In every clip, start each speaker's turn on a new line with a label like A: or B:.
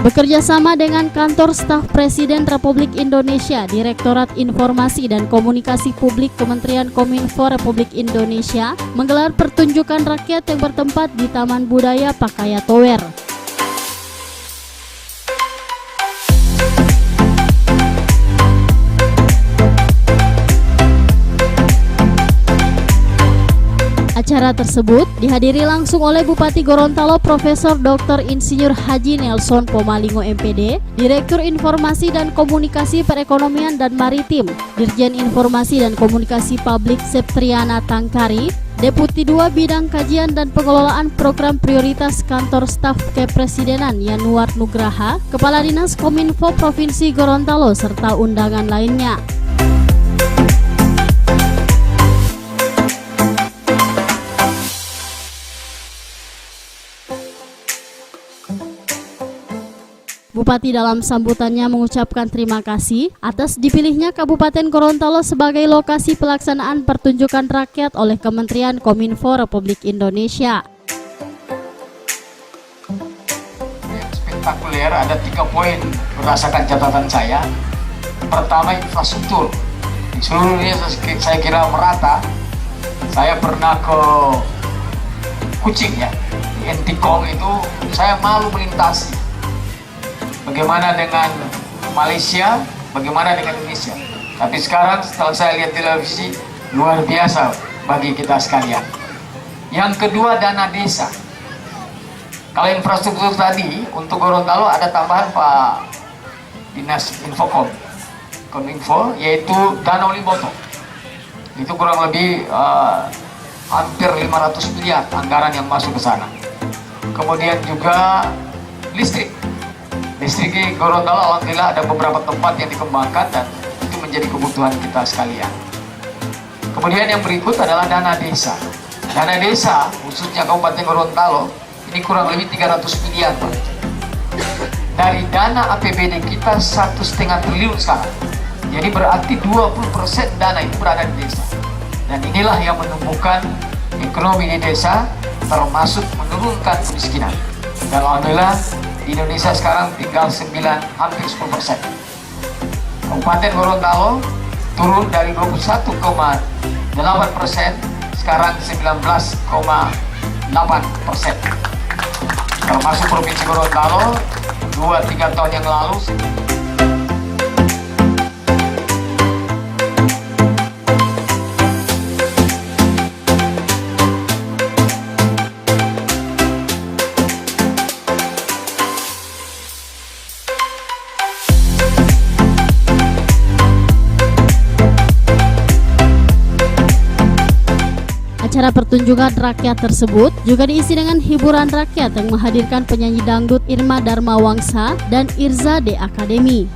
A: Bekerja sama dengan Kantor Staf Presiden Republik Indonesia, Direktorat Informasi dan Komunikasi Publik Kementerian Kominfo Republik Indonesia menggelar pertunjukan rakyat yang bertempat di Taman Budaya Pakaya Tower. Acara tersebut dihadiri langsung oleh Bupati Gorontalo Profesor Dr. Insinyur Haji Nelson Pomalingo MPD, Direktur Informasi dan Komunikasi Perekonomian dan Maritim, Dirjen Informasi dan Komunikasi Publik Septriana Tangkari, Deputi 2 Bidang Kajian dan Pengelolaan Program Prioritas Kantor Staf Kepresidenan Yanuar Nugraha, Kepala Dinas Kominfo Provinsi Gorontalo, serta undangan lainnya. Bupati dalam sambutannya mengucapkan terima kasih atas dipilihnya Kabupaten Gorontalo sebagai lokasi pelaksanaan pertunjukan rakyat oleh Kementerian Kominfo Republik Indonesia.
B: Spektakuler, ada 3 poin berdasarkan catatan saya. Pertama, infrastruktur. Di seluruh Indonesia saya kira merata. Saya pernah ke Kucing ya, di Entikong itu saya malu melintasi. Bagaimana dengan Malaysia, bagaimana dengan Indonesia. Tapi sekarang setelah saya lihat televisi, luar biasa bagi kita sekalian. Yang kedua, dana desa. Kalau infrastruktur tadi, untuk Gorontalo ada tambahan Pak Dinas Kominfo, yaitu Danau Limboto. Itu kurang lebih hampir 500 miliar anggaran yang masuk ke sana. Kemudian juga listrik. Listrik di Gorontalo alhamdulillah ada beberapa tempat yang dikembangkan dan itu menjadi kebutuhan kita sekalian. Kemudian yang berikut adalah dana desa. Dana desa khususnya Kabupaten Gorontalo ini kurang lebih 300 miliar Pak. Dari dana APBD kita 1,5 triliun sekarang. Jadi berarti 20% dana itu berada di desa. Dan inilah yang menumbuhkan ekonomi di desa, termasuk menurunkan kemiskinan. Dan alhamdulillah di Indonesia sekarang tinggal hampir 10%. Kabupaten Gorontalo turun dari 21,8% sekarang 19,8%. Termasuk Provinsi Gorontalo 2-3 tahun yang lalu.
A: Acara pertunjukan rakyat tersebut juga diisi dengan hiburan rakyat yang menghadirkan penyanyi dangdut Irma Darmawangsa dan Irza The Academy.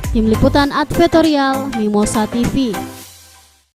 A: Tim Liputan Advertorial Mimosa TV.